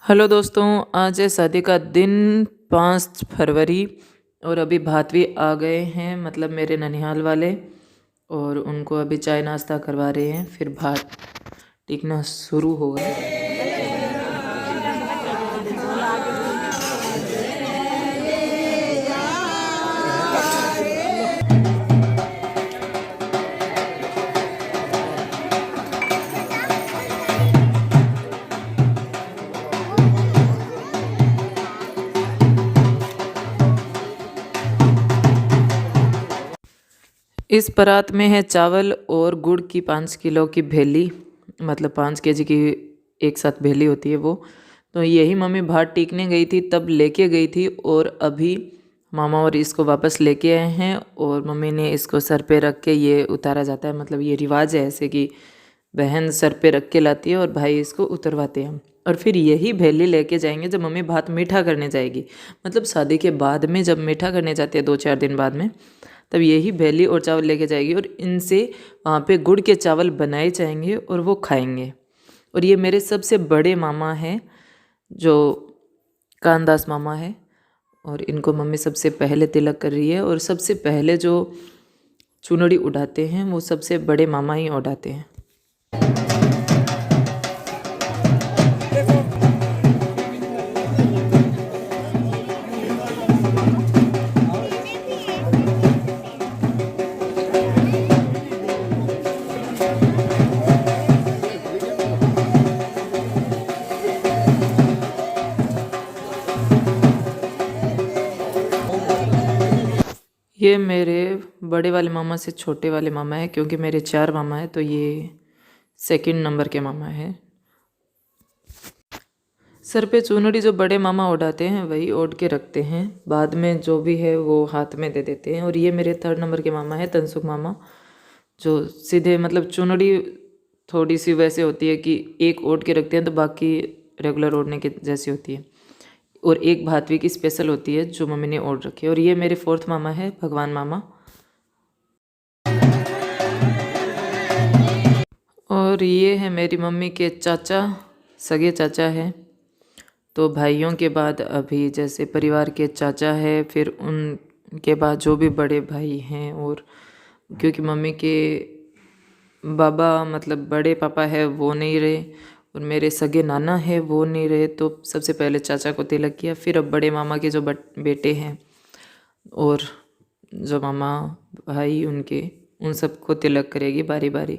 Hello दोस्तों, आज है शादी का दिन 5 फरवरी और अभी भातवी आ गए हैं, मतलब मेरे ननिहाल वाले। और उनको अभी चाय नाश्ता करवा रहे हैं, फिर भात टिकना शुरू होगा। इस परात में है चावल और गुड़ की 5 किलो की भेली, मतलब 5 केजी की एक साथ भेली होती है वो। तो यही मम्मी भात टीकने गई थी तब लेके गई थी, और अभी मामा और इसको वापस लेके आए हैं। और मम्मी ने इसको सर पे रख के ये उतारा जाता है, मतलब ये रिवाज है ऐसे कि बहन सर पे रख के लाती है और भाई इसको उतरवाते हैं। और फिर यही भेली लेके जाएंगे जब मम्मी भात मीठा करने जाएगी, मतलब शादी के बाद में जब मीठा करने जाती है 2-4 दिन बाद में, तब यही भेली और चावल लेके जाएगी और इनसे वहाँ पे गुड़ के चावल बनाए जाएंगे और वो खाएंगे। और ये मेरे सबसे बड़े मामा हैं जो कानदास मामा है, और इनको मम्मी सबसे पहले तिलक कर रही है। और सबसे पहले जो चुनरी उड़ाते हैं वो सबसे बड़े मामा ही उड़ाते हैं। ये मेरे बड़े वाले मामा से छोटे वाले मामा है, क्योंकि मेरे 4 मामा है तो ये सेकंड नंबर के मामा है। सर पे चुनरी जो बड़े मामा ओढ़ाते हैं वही ओढ़ के रखते हैं, बाद में जो भी है वो हाथ में दे देते हैं। और ये मेरे 3rd नंबर के मामा है, तनसुख मामा, जो सीधे मतलब चुनरी थोड़ी सी वैसे होती है कि एक ओढ़ के रखते हैं तो बाकी रेगुलर ओढ़ने के जैसी होती है। और एक भातवी की स्पेशल होती है जो मम्मी ने ओढ़ रखी है। और ये मेरे 4th मामा है, भगवान मामा। और ये है मेरी मम्मी के चाचा, सगे चाचा है। तो भाइयों के बाद अभी जैसे परिवार के चाचा है, फिर उनके बाद जो भी बड़े भाई हैं। और क्योंकि मम्मी के बाबा मतलब बड़े पापा है वो नहीं रहे, और मेरे सगे नाना है वो नहीं रहे, तो सबसे पहले चाचा को तिलक किया, फिर अब बड़े मामा के जो बेटे हैं और जो मामा भाई उनके, उन सबको तिलक करेगी बारी बारी।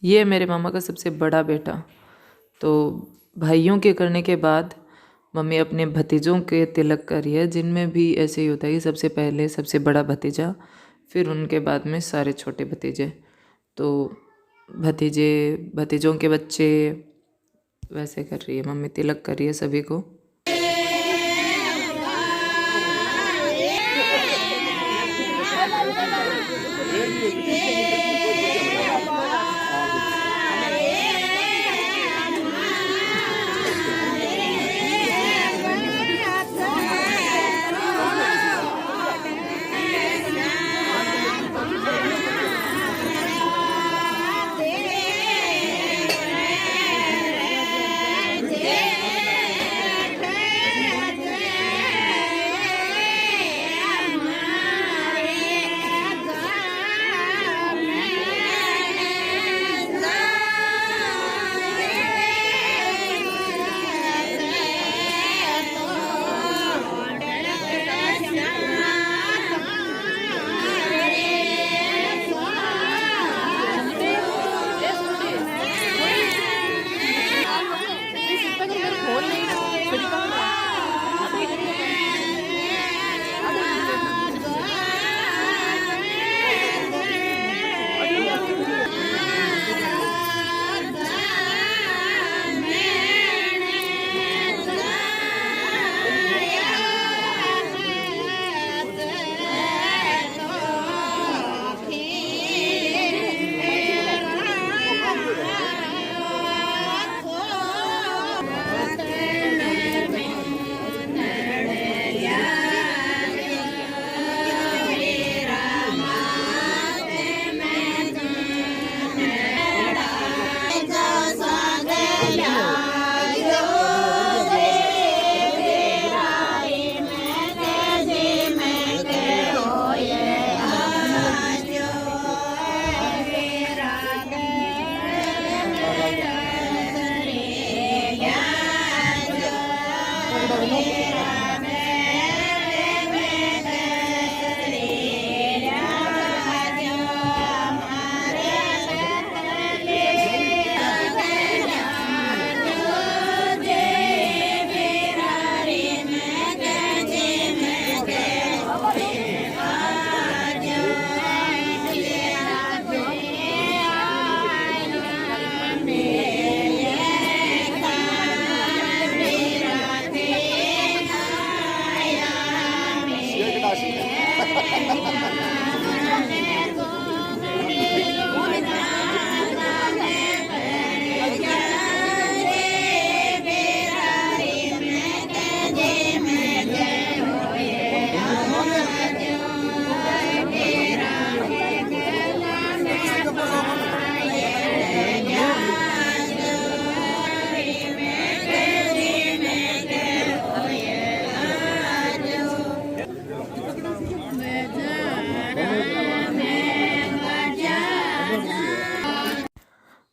ये मेरे मामा का सबसे बड़ा बेटा। तो भाइयों के करने के बाद मम्मी अपने भतीजों के तिलक कर रही है, जिनमें भी ऐसे ही होता है कि सबसे पहले सबसे बड़ा भतीजा, फिर उनके बाद में सारे छोटे भतीजे, तो भतीजे भतीजों के बच्चे वैसे कर रही है मम्मी, तिलक कर रही है सभी को।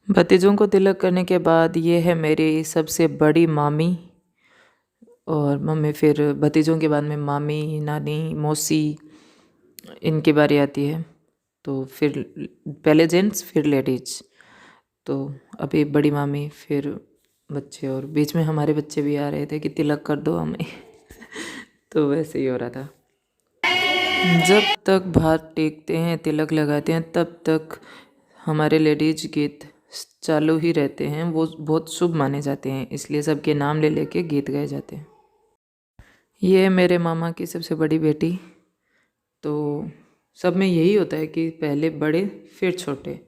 भतीजों को तिलक करने के बाद ये है मेरी सबसे बड़ी मामी, और मम्मी फिर भतीजों के बाद में मामी, नानी, मौसी, इनकी बारी आती है। तो फिर पहले जेंट्स फिर लेडीज, तो अभी बड़ी मामी फिर बच्चे, और बीच में हमारे बच्चे भी आ रहे थे कि तिलक कर दो हमें तो वैसे ही हो रहा था। जब तक भात टेकते हैं, तिलक लगाते हैं, तब तक हमारे लेडीज गीत चालू ही रहते हैं। वो बहुत शुभ माने जाते हैं, इसलिए सबके नाम ले लेके गीत गाए जाते हैं। ये है मेरे मामा की सबसे बड़ी बेटी। तो सब में यही होता है कि पहले बड़े फिर छोटे।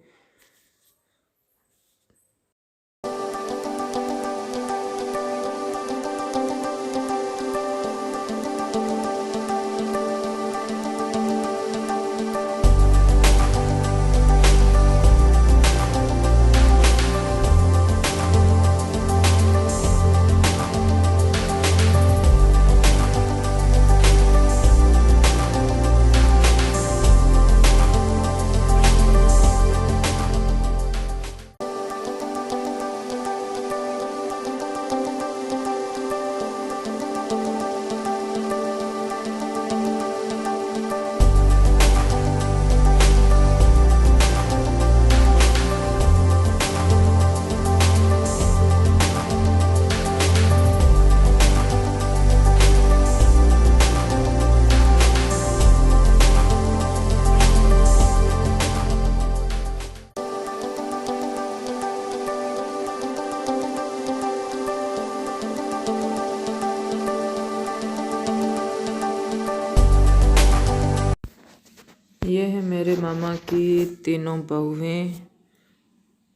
ये है मेरे मामा की तीनों बहुएं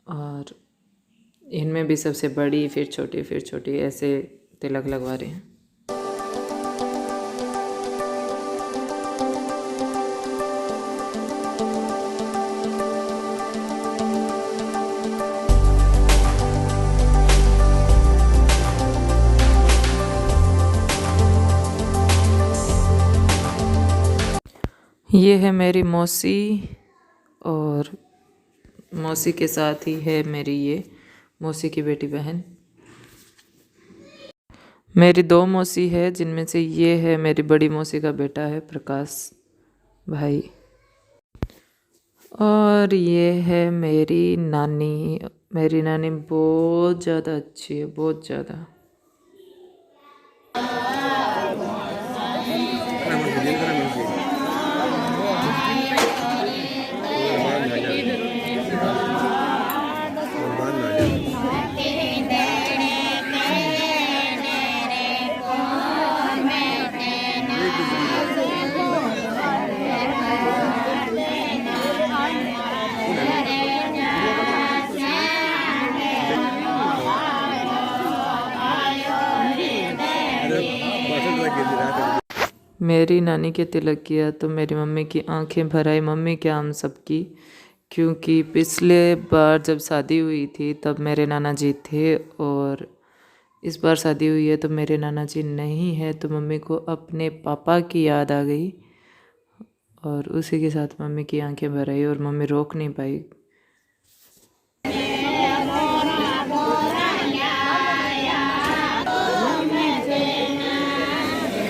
और इनमें भी सबसे बड़ी फिर छोटी ऐसे तिलक लगवा रहे हैं। ये है मेरी मौसी और मौसी के साथ ही है मेरी ये मौसी की बेटी बहन। मेरी दो मौसी है जिनमें से ये है मेरी बड़ी मौसी का बेटा है प्रकाश भाई। और ये है मेरी नानी। मेरी नानी बहुत ज़्यादा अच्छी है, बहुत ज़्यादा। मेरी नानी के तिलक किया तो मेरी मम्मी की आंखें भर आई, मम्मी क्या हम सबकी, क्योंकि पिछले बार जब शादी हुई थी तब मेरे नाना जी थे और इस बार शादी हुई है तो मेरे नाना जी नहीं है, तो मम्मी को अपने पापा की याद आ गई और उसी के साथ मम्मी की आंखें भर आई और मम्मी रोक नहीं पाई।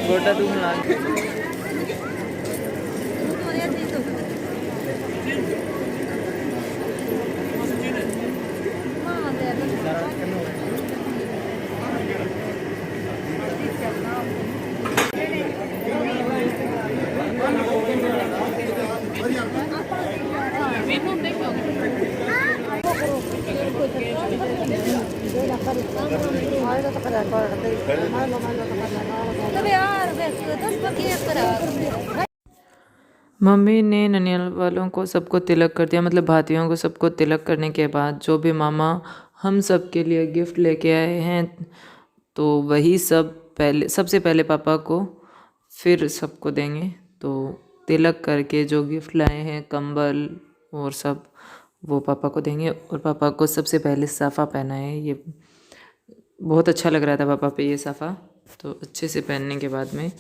छोटा तुम मम्मी ने ननियाल वालों को सबको तिलक कर दिया, मतलब भातियों को सबको तिलक करने के बाद जो भी मामा हम सब के लिए गिफ्ट लेके आए हैं तो वही सब सबसे पहले पापा को फिर सबको देंगे। तो तिलक करके जो गिफ्ट लाए हैं कंबल और सब वो पापा को देंगे और पापा को सबसे पहले साफ़ा पहना है। ये बहुत अच्छा लग रहा था पापा पे ये साफ़ा, तो अच्छे से पहनने के बाद में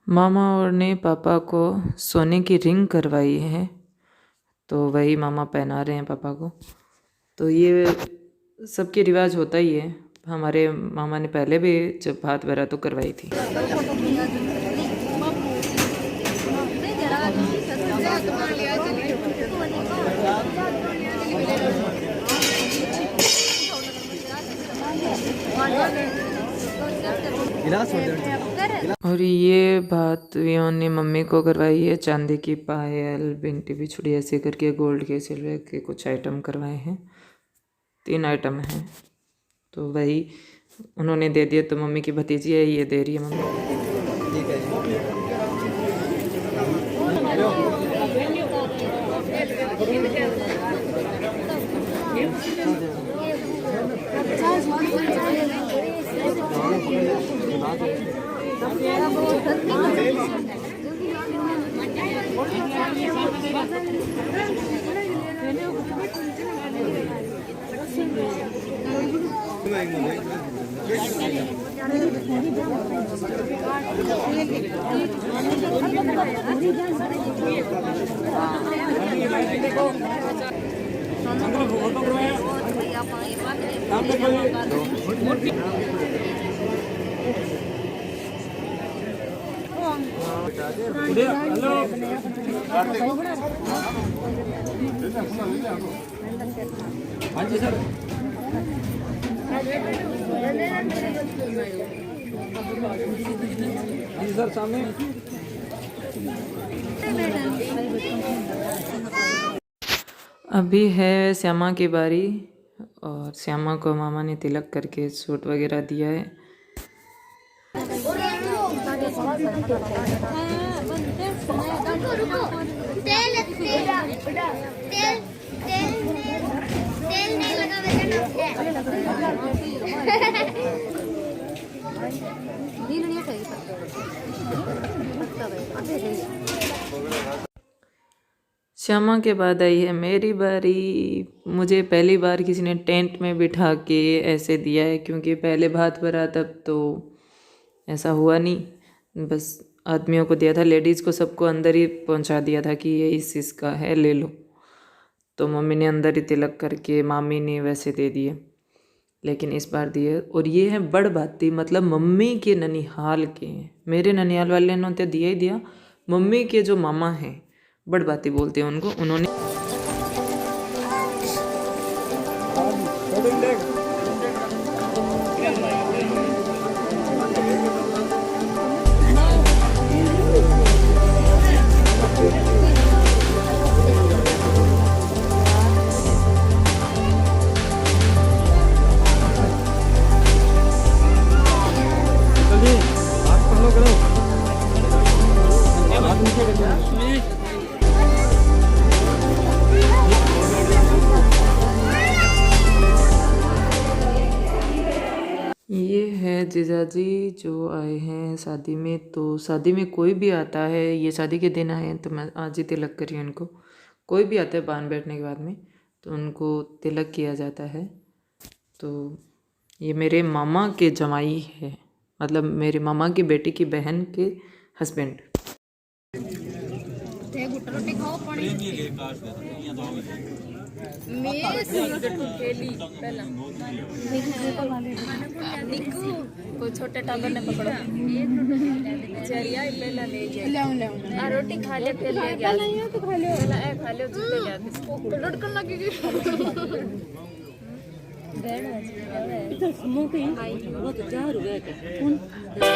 मामा और ने पापा को सोने की रिंग करवाई है तो वही मामा पहना रहे हैं पापा को। तो ये सबके रिवाज होता ही है, हमारे मामा ने पहले भी जब भात भरा तो करवाई थी। और ये भातियों ने मम्मी को करवाई है चांदी की पायल, बिंटी बिछुड़ी ऐसे करके गोल्ड के सिल्वर के कुछ आइटम करवाए हैं, 3 आइटम हैं। तो वही उन्होंने दे दिया तो मम्मी की भतीजी है ये दे रही है मम्मी। ठीक हाँ जी सर। सर सामने। अभी है श्यामा की बारी और श्यामा को मामा ने तिलक करके सूट वगैरह दिया है। श्यामा के बाद आई है मेरी बारी। मुझे पहली बार किसी ने टेंट में बिठा के ऐसे दिया है, क्योंकि पहले भात भरा तब तो ऐसा हुआ नहीं, बस आदमियों को दिया था, लेडीज़ को सबको अंदर ही पहुंचा दिया था कि ये इस इसका है ले लो। तो मम्मी ने अंदर ही तिलक करके, मामी ने वैसे दे दिए, लेकिन इस बार दिए। और ये है बड़ बाती, मतलब मम्मी के ननिहाल के हैं। मेरे ननिहाल वाले ने तो दिया ही दिया, मम्मी के जो मामा हैं बड़ बाती बोलते हैं उनको, उन्होंने ये है जीजाजी जो आए हैं शादी में। तो शादी में कोई भी आता है, ये शादी के दिन आए हैं तो मैं आज ही तिलक करी उनको। कोई भी आता है बांध बैठने के बाद में तो उनको तिलक किया जाता है। तो ये मेरे मामा के जमाई है, मतलब मेरे मामा की बेटी की बहन के हस्बैंड। छोटे टाबर ने पकड़ो रोटी खा ले, फिर ले गया तो खा लियो, खा लियो ले गया पलट करना की बैठ